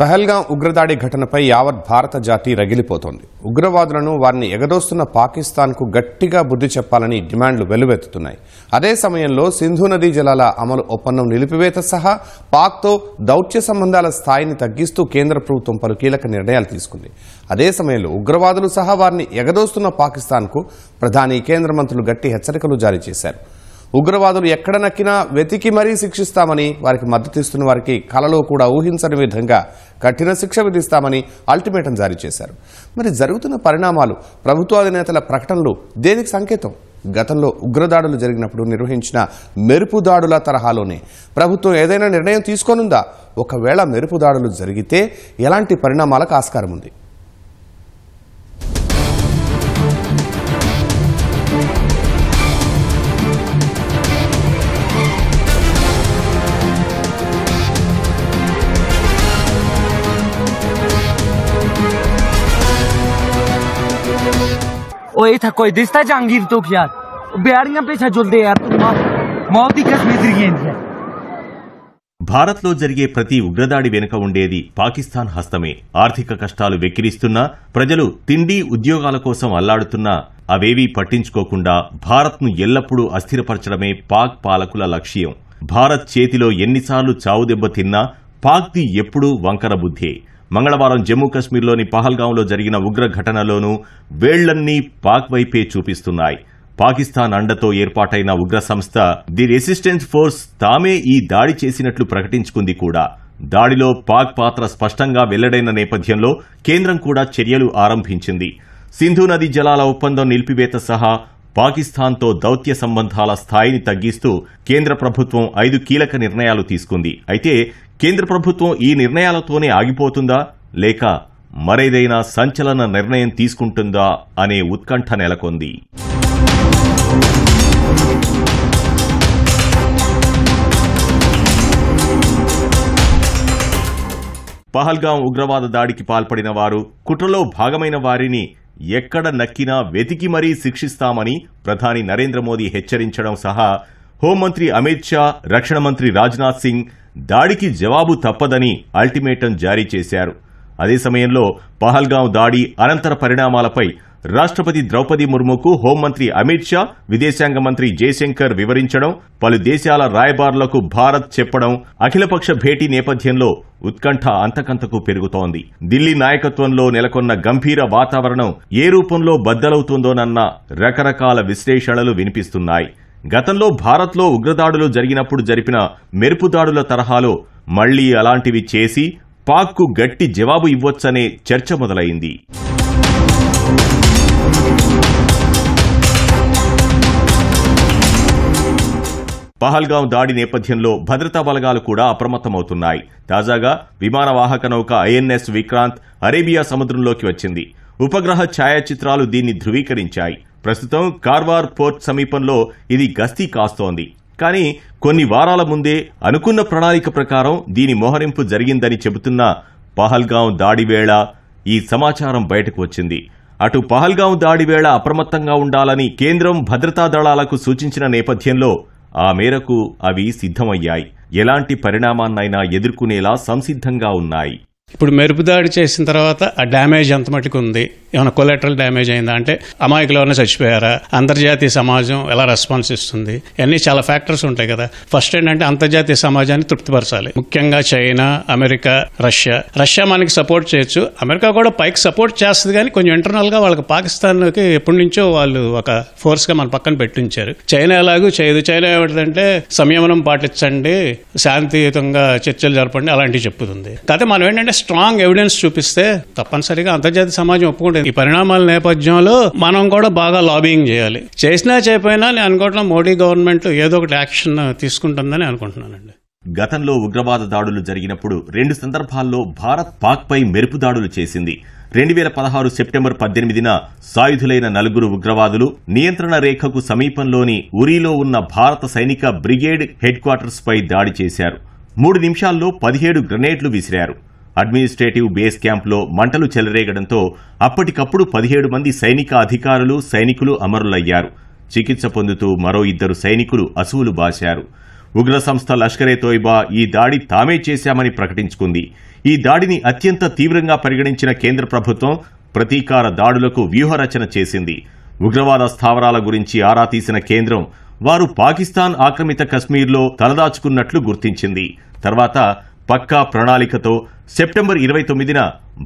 పహల్గాం ఉగ్రదాడి ఘటనపై యావత్ భారత జాతి రగిలిపోతోంది. ఉగ్రవాదులను వారిని ఎగదోస్తున్న పాకిస్తాన్కు గట్టిగా బుద్ధి చెప్పాలని డిమాండ్లు వెల్లువెత్తుతున్నాయి. అదే సమయంలో సింధు నదీ జలాల అమలు ఒప్పందం నిలిపివేత సహా పాక్తో దౌత్య సంబంధాల స్థాయిని తగ్గిస్తూ కేంద్ర ప్రభుత్వం పలు కీలక నిర్ణయాలు తీసుకుంది. అదే సమయంలో ఉగ్రవాదులు సహా వారిని ఎగదోస్తున్న పాకిస్తాన్కు ప్రధాని కేంద్ర మంత్రులు గట్టి హెచ్చరికలు జారీ చేశారు. ఉగ్రవాదులు ఎక్కడ నక్కినా వెతికి మరీ శిక్షిస్తామని, వారికి మద్దతిస్తున్న వారికి కలలో కూడా ఊహించని విధంగా కఠిన శిక్ష విధిస్తామని అల్టిమేటం జారీ చేశారు. మరి జరుగుతున్న పరిణామాలు, ప్రభుత్వాధినేతల ప్రకటనలు దేనికి సంకేతం? గతంలో ఉగ్రదాడులు జరిగినప్పుడు నిర్వహించిన మెరుపు దాడుల తరహాలోనే ప్రభుత్వం ఏదైనా నిర్ణయం తీసుకోనుందా? ఒకవేళ మెరుపు దాడులు జరిగితే ఎలాంటి పరిణామాలకు ఆస్కారం ఉంది? ओए था कोई दिसता जहांगीर तो यार बिहारियां पे झुलदे यार मौत की कसम है. భారత్లో జరిగే ప్రతి ఉగ్రదాడి వెనుక ఉండేది పాకిస్తాన్ హస్తమే. ఆర్థిక కష్టాలు వెక్కిరిస్తున్నా, ప్రజలు తిండి ఉద్యోగాల కోసం అల్లాడుతున్నా అవేవీ పట్టించుకోకుండా భారత్ను ఎల్లప్పుడూ అస్థిరపరచడమే పాక్ పాలకుల లక్ష్యం. భారత్ చేతిలో ఎన్నిసార్లు చావుదెబ్బ తిన్నా పాక్ది ఎప్పుడూ వంకర బుద్ధే. మంగళవారం జమ్మూ కశ్మీర్లోని పహల్గాంలో జరిగిన ఉగ్ర ఘటనలోనూ వేళ్లన్నీ పాక్ వైపే చూపిస్తున్నాయి. పాకిస్తాన్ అండతో ఏర్పాటైన ఉగ్ర సంస్థ ది రెసిస్టెన్స్ ఫోర్స్ తామే ఈ దాడి చేసినట్లు ప్రకటించుకుంది కూడా. దాడిలో పాక్ పాత్ర స్పష్టంగా వెల్లడైన నేపథ్యంలో కేంద్రం కూడా చర్యలు ఆరంభించింది. సింధు నదీ జలాల ఒప్పందం నిలిపివేత సహా పాకిస్తాన్తో దౌత్య సంబంధాల స్థాయిని తగ్గిస్తూ కేంద్ర ప్రభుత్వం 5 కీలక నిర్ణయాలు తీసుకుంది. అయితే కేంద్ర ప్రభుత్వం ఈ నిర్ణయాలతోనే ఆగిపోతుందా, లేక మరేదైనా సంచలన నిర్ణయం తీసుకుంటుందా అనే ఉత్కంఠ నెలకొంది. పహల్గాం ఉగ్రవాద దాడికి పాల్పడిన వారు, కుట్రలో భాగమైన వారిని ఎక్కడ నక్కినా వెతికి మరీ శిక్షిస్తామని ప్రధాని నరేంద్ర మోదీ హెచ్చరించడం సహా హోంమంత్రి అమిత్ షా, రక్షణ మంత్రి రాజ్నాథ్ సింగ్ దాడికి జవాబు తప్పదని అల్టిమేటం జారీ చేశారు. అదే సమయంలో పహల్గాం దాడి అనంతర పరిణామాలపై రాష్ట్రపతి ద్రౌపది ముర్ముకు హోంమంత్రి అమిత్ షా, విదేశాంగ మంత్రి జయశంకర్ వివరించడం, పలు దేశాల రాయబారులకు భారత్ చెప్పడం అఖిలపక్ష భేటీ నేపథ్యంలో ఉత్కంఠ అంతకంతకు పెరుగుతోంది. ఢిల్లీ నాయకత్వంలో నెలకొన్న గంభీర వాతావరణం ఏ రూపంలో బద్దలవుతుందోనన్న రకరకాల విశ్లేషణలు వినిపిస్తున్నాయి. గతంలో భారత్లో ఉగ్రదాడులు జరిగినప్పుడు జరిపిన మెరుపుదాడుల తరహాలో మళ్లీ అలాంటివి చేసి పాక్కు గట్టి జవాబు ఇవ్వొచ్చనే చర్చ మొదలైంది. పహల్గాం దాడి నేపథ్యంలో భద్రతా బలగాలు కూడా అప్రమత్తమవుతున్నాయి. తాజాగా విమానవాహక నౌక ఐఎన్ఎస్ విక్రాంత్ అరేబియా సముద్రంలోకి వచ్చింది. ఉపగ్రహ ఛాయాచిత్రాలు దీన్ని ధృవీకరించాయి. ప్రస్తుతం కార్వార్ పోర్ట్ సమీపంలో ఇది గస్తీ కాస్తోంది. కానీ కొన్ని వారాల ముందే అనుకున్న ప్రణాళిక ప్రకారం దీని మోహరింపు జరిగిందని చెబుతున్న పహల్గాం దాడి వేళ ఈ సమాచారం బయటకు వచ్చింది. అటు పహల్గాం దాడి వేళ అప్రమత్తంగా ఉండాలని కేంద్రం భద్రతా దళాలకు సూచించిన నేపథ్యంలో ఆ మేరకు అవి సిద్ధమయ్యాయి. ఎలాంటి పరిణామాన్నైనా ఎదుర్కొనేలా సంసిద్ధంగా ఉన్నాయి. ఇప్పుడు మెరుపుదాడి చేసిన తర్వాత ఆ డ్యామేజ్ ఎంత మటుకు ఉంది, ఏమైనా కొలాటరల్ డ్యామేజ్ అయిందా, అంటే అమాయకులు ఎవరైనా చచ్చిపోయారా, అంతర్జాతీయ సమాజం ఎలా రెస్పాన్స్ ఇస్తుంది, ఇవన్నీ చాలా ఫ్యాక్టర్స్ ఉంటాయి కదా. ఫస్ట్ ఏంటంటే అంతర్జాతీయ సమాజాన్ని తృప్తిపరచాలి. ముఖ్యంగా చైనా, అమెరికా, రష్యా మనకి సపోర్ట్ చేయొచ్చు. అమెరికా కూడా పైకి సపోర్ట్ చేస్తుంది, కానీ కొంచెం ఇంటర్నల్ గా వాళ్ళకి పాకిస్తాన్కి ఎప్పటి నుంచో వాళ్ళు ఒక ఫోర్స్ గా మన పక్కన పెట్టించారు. చైనా ఎలాగూ చేయదు. చైనా ఏమిటంటే సంయమనం పాటించండి, శాంతియుతంగా చర్చలు జరపండి, అలాంటివి చెప్పుతుంది. కాకపోతే మనం ఏంటంటే స్ట్రాంగ్ ఎవిడెన్స్ చూపిస్తే తప్పనిసరిగా అంతర్జాతీయ సమాజం ఒప్పుకుంటుంది. ఈ పరిణామాల నేపథ్యంలో మనం కూడా బాగా లాబింగ్ చేయాలి. చేసినా చేయకపోయినా నేను అనుకోవడం మోడీ గవర్నమెంట్ ఏదో ఒకటి యాక్షన్ తీసుకుంటుందని అనుకుంటున్నానండి. గతంలో ఉగ్రవాద దాడులు జరిగినప్పుడు 2 సందర్భాల్లో భారత్ పాక్ పై మెరుపు దాడులు చేసింది. 2016 సెప్టెంబర్ 18న సాయుధులైన 4 ఉగ్రవాదులు నియంత్రణ రేఖకు సమీపంలోని ఉరీలో ఉన్న భారత సైనిక బ్రిగేడ్ హెడ్ క్వార్టర్స్ పై దాడి చేశారు. 3 నిమిషాల్లో 17 గ్రెనేడ్లు విసిరారు. అడ్మినిస్ట్రేటివ్ బేస్ క్యాంప్లో మంటలు చెలరేగడంతో అప్పటికప్పుడు 17 మంది సైనిక అధికారులు, సైనికులు అమరులయ్యారు. చికిత్స పొందుతూ మరో 2 సైనికులు అసువులు బాశారు. ఉగ్ర సంస్థ లష్కరే తోయిబా ఈ దాడి తామే చేశామని ప్రకటించుకుంది. ఈ దాడిని అత్యంత తీవ్రంగా పరిగణించిన కేంద్ర ప్రభుత్వం ప్రతీకార దాడులకు వ్యూహరచన చేసింది. ఉగ్రవాద స్థావరాల గురించి ఆరా తీసిన కేంద్రం వారు పాకిస్తాన్ ఆక్రమిత కశ్మీర్లో తలదాచుకున్నట్లు గుర్తించింది. తర్వాత పక్కా ప్రణాళికతో సెప్టెంబర్ 29న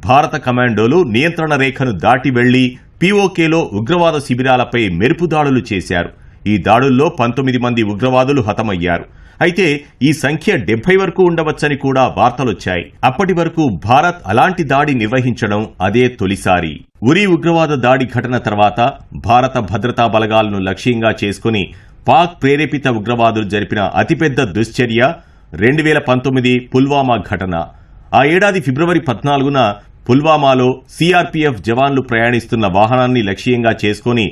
భారత కమాండోలు నియంత్రణ రేఖను దాటి వెళ్లి పీఓకేలో ఉగ్రవాద శిబిరాలపై మెరుపు దాడులు చేశారు. ఈ దాడుల్లో 19 మంది ఉగ్రవాదులు హతమయ్యారు. అయితే ఈ సంఖ్య 70 వరకు ఉండవచ్చని కూడా వార్తలొచ్చాయి. అప్పటి వరకు భారత్ అలాంటి దాడి నిర్వహించడం అదే తొలిసారి. ఉరీ ఉగ్రవాద దాడి ఘటన తర్వాత భారత భద్రతా బలగాలను లక్ష్యంగా చేసుకుని పాక్ ప్రేరేపిత ఉగ్రవాదులు జరిపిన అతిపెద్ద దుశ్చర్య 2019 పుల్వామా ఘటన. ఆ ఏడాది ఫిబ్రవరి 14న పుల్వామాలో సీఆర్పీఎఫ్ జవాన్లు ప్రయాణిస్తున్న వాహనాన్ని లక్ష్యంగా చేసుకుని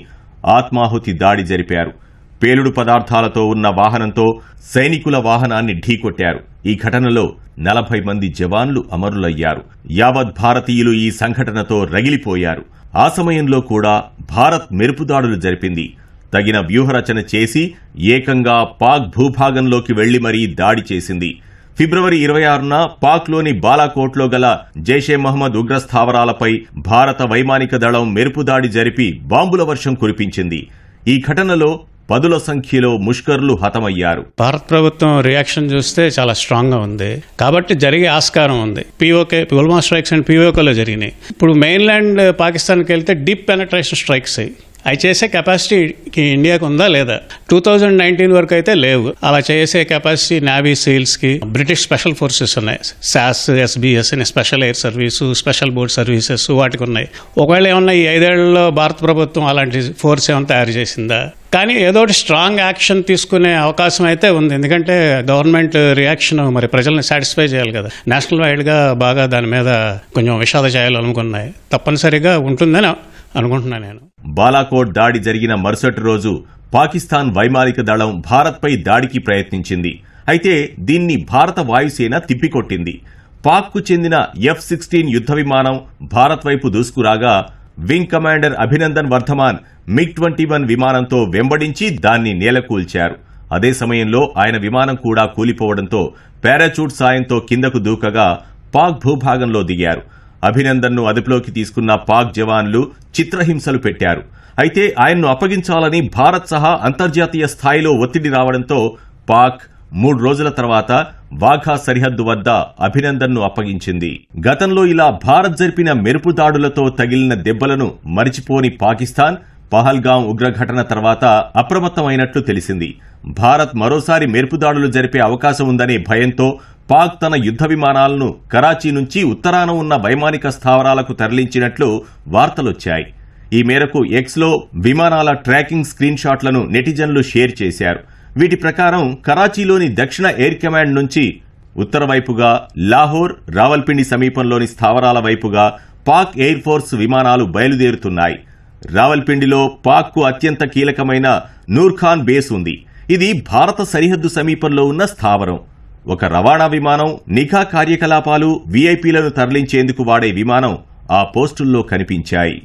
ఆత్మాహుతి దాడి జరిపారు. పేలుడు పదార్థాలతో ఉన్న వాహనంతో సైనికుల వాహనాన్ని ఢీకొట్టారు. ఈ ఘటనలో 40 మంది జవాన్లు అమరులయ్యారు. యావత్ భారతీయులు ఈ సంఘటనతో రగిలిపోయారు. ఆ సమయంలో కూడా భారత్ మెరుపుదాడులు జరిపింది. తగిన వ్యూహరచన చేసి ఏకంగా పాక్ భూభాగంలోకి వెళ్లి మరీ దాడి చేసింది. ఫిబ్రవరి 26న పాక్లోని బాలాకోట్లో గల జైషే మహ్మద్ ఉగ్ర స్థావరాలపై భారత వైమానిక దళం మెరుపుదాడి జరిపి బాంబుల వర్షం కురిపించింది. ఈ ఘటనలో పదుల సంఖ్యలో ముష్కర్లు హతమయ్యారు. భారత ప్రభుత్వం రియాక్షన్ చూస్తే చాలా స్ట్రాంగ్ గా ఉంది కాబట్టి జరిగే ఆస్కారం ఉంది. పీఓకే పుల్వామా స్ట్రైక్స్ అండ్ పీఓకేలో జరిగినాయి. ఇప్పుడు మెయిన్ ల్యాండ్ పాకిస్తాన్కి వెళ్తే డీప్ పెనట్రేషన్ స్ట్రైక్స్ అవి చేసే కెపాసిటీకి ఇండియాకు ఉందా లేదా? 2019 వరకు అయితే లేవు. అలా చేసే కెపాసిటీ నేవీ సీల్స్కి బ్రిటిష్ స్పెషల్ ఫోర్సెస్ ఉన్నాయి. SAS, SBS అని special air service, special boat services వాటికి ఉన్నాయి. ఒకవేళ ఏమన్నా ఈ 5 ఏళ్లలో భారత ప్రభుత్వం అలాంటి ఫోర్స్ ఏమైనా తయారు చేసిందా? కానీ ఏదో ఒకటి స్ట్రాంగ్ యాక్షన్ తీసుకునే అవకాశం అయితే ఉంది. ఎందుకంటే గవర్నమెంట్ రియాక్షన్ మరి ప్రజల్ని సాటిస్ఫై చేయాలి కదా. నేషనల్ వైడ్గా బాగా దాని మీద కొంచెం విషాద ఛాయలు అనుకున్నాయి. తప్పనిసరిగా ఉంటుందని అనుకుంటున్నాను నేను. బాలాకోట్ దాడి జరిగిన మరుసటి రోజు పాకిస్తాన్ వైమానిక దళం భారత్పై దాడికి ప్రయత్నించింది. అయితే దీన్ని భారత వాయుసేన తిప్పికొట్టింది. పాక్కు చెందిన F-16 యుద్ధ విమానం భారత్ వైపు దూసుకురాగా wing commander Abhinandan Vardhaman MiG-21 విమానంతో వెంబడించి దాన్ని నేలకూల్చారు. అదే సమయంలో ఆయన విమానం కూడా కూలిపోవడంతో పారాచూట్ సాయంతో కిందకు దూకగా పాక్ భూభాగంలో దిగారు. అభినందన్ను అదుపులోకి తీసుకున్న పాక్ జవాన్లు చిత్రహింసలు పెట్టారు. అయితే ఆయన్ను అప్పగించాలని భారత్ సహా అంతర్జాతీయ స్థాయిలో ఒత్తిడి రావడంతో పాక్ 3 రోజుల తర్వాత వాఘా సరిహద్దు వద్ద అభినందన్ను అప్పగించింది. గతంలో ఇలా భారత్ జరిపిన మెరుపు దాడులతో తగిలిన దెబ్బలను మరిచిపోని పాకిస్తాన్ పహల్గాం ఉగ్రఘటన తర్వాత అప్రమత్తమైనట్లు తెలిసింది. భారత్ మరోసారి మెరుపు దాడులు జరిపే అవకాశం ఉందనే భయంతో పాక్ తన యుద్ధ విమానాలను కరాచీ నుంచి ఉత్తరాన ఉన్న వైమానిక స్థావరాలకు తరలించినట్లు వార్తలొచ్చాయి. ఈ మేరకు ఎక్స్లో విమానాల ట్రాకింగ్ స్క్రీన్ షాట్లను నెటిజన్లు షేర్ చేశారు. వీటి ప్రకారం కరాచీలోని దక్షిణ ఎయిర్ కమాండ్ నుంచి ఉత్తర వైపుగా లాహోర్, రావల్పిండి సమీపంలోని స్థావరాల వైపుగా పాక్ ఎయిర్ ఫోర్స్ విమానాలు బయలుదేరుతున్నాయి. రావల్పిండిలో పాక్కు అత్యంత కీలకమైన నూర్ఖాన్ బేస్ ఉంది. ఇది భారత సరిహద్దు సమీపంలో ఉన్న స్థావరం. ఒక రవాణా విమానం, నిఘా కార్యకలాపాలు, వీఐపీలను తరలించేందుకు వాడే విమానం ఆ పోస్టుల్లో కనిపించాయి.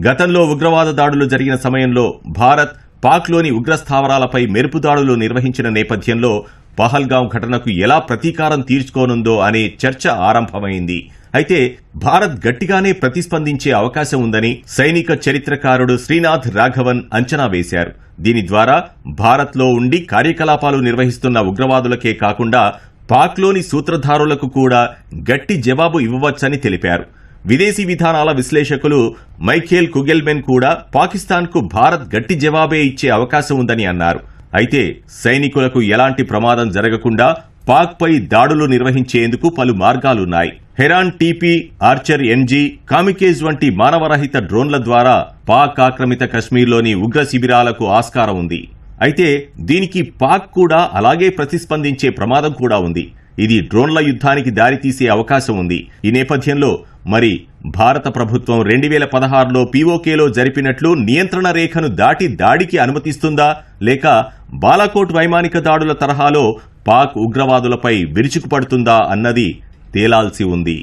గతంలో ఉగ్రవాద దాడులు జరిగిన సమయంలో భారత్ పాక్లోని ఉగ్రస్థావరాలపై మెరుపు దాడులు నిర్వహించిన నేపథ్యంలో పహల్గాం ఘటనకు ఎలా ప్రతీకారం తీర్చుకోనుందో అనే చర్చ ఆరంభమైంది. అయితే భారత్ గట్టిగానే ప్రతిస్పందించే అవకాశం ఉందని సైనిక చరిత్రకారుడు శ్రీనాథ్ రాఘవన్ అంచనా వేశారు. దీని ద్వారా భారత్లో ఉండి కార్యకలాపాలు నిర్వహిస్తున్న ఉగ్రవాదులకే కాకుండా పాక్లోని సూత్రధారులకు కూడా గట్టి జవాబు ఇవ్వవచ్చని తెలిపారు. విదేశీ విధానాల విశ్లేషకులు మైఖేల్ కుగెల్మెన్ కూడా పాకిస్తాన్కు భారత్ గట్టి జవాబే ఇచ్చే అవకాశం ఉందని అన్నారు. అయితే సైనికులకు ఎలాంటి ప్రమాదం జరగకుండా పాక్పై దాడులు నిర్వహించేందుకు పలు మార్గాలున్నాయి. Heron TP, Archer NG, kamikaze వంటి మానవరహిత డ్రోన్ల ద్వారా పాక్ ఆక్రమిత కశ్మీర్లోని ఉగ్ర శిబిరాలకు ఆస్కారం ఉంది. అయితే దీనికి పాక్ కూడా అలాగే ప్రతిస్పందించే ప్రమాదం కూడా ఉంది. ఇది డ్రోన్ల యుద్ధానికి దారితీసే అవకాశం ఉంది. ఈ నేపథ్యంలో మరి భారత ప్రభుత్వం 2016లో పీఓకేలో జరిపినట్లు నియంత్రణ రేఖను దాటి దాడికి అనుమతిస్తుందా, లేక బాలాకోట్ వైమానిక దాడుల తరహాలో పాక్ ఉగ్రవాదులపై విరుచుకుపడుతుందా అన్నది తేలాల్సి ఉంది.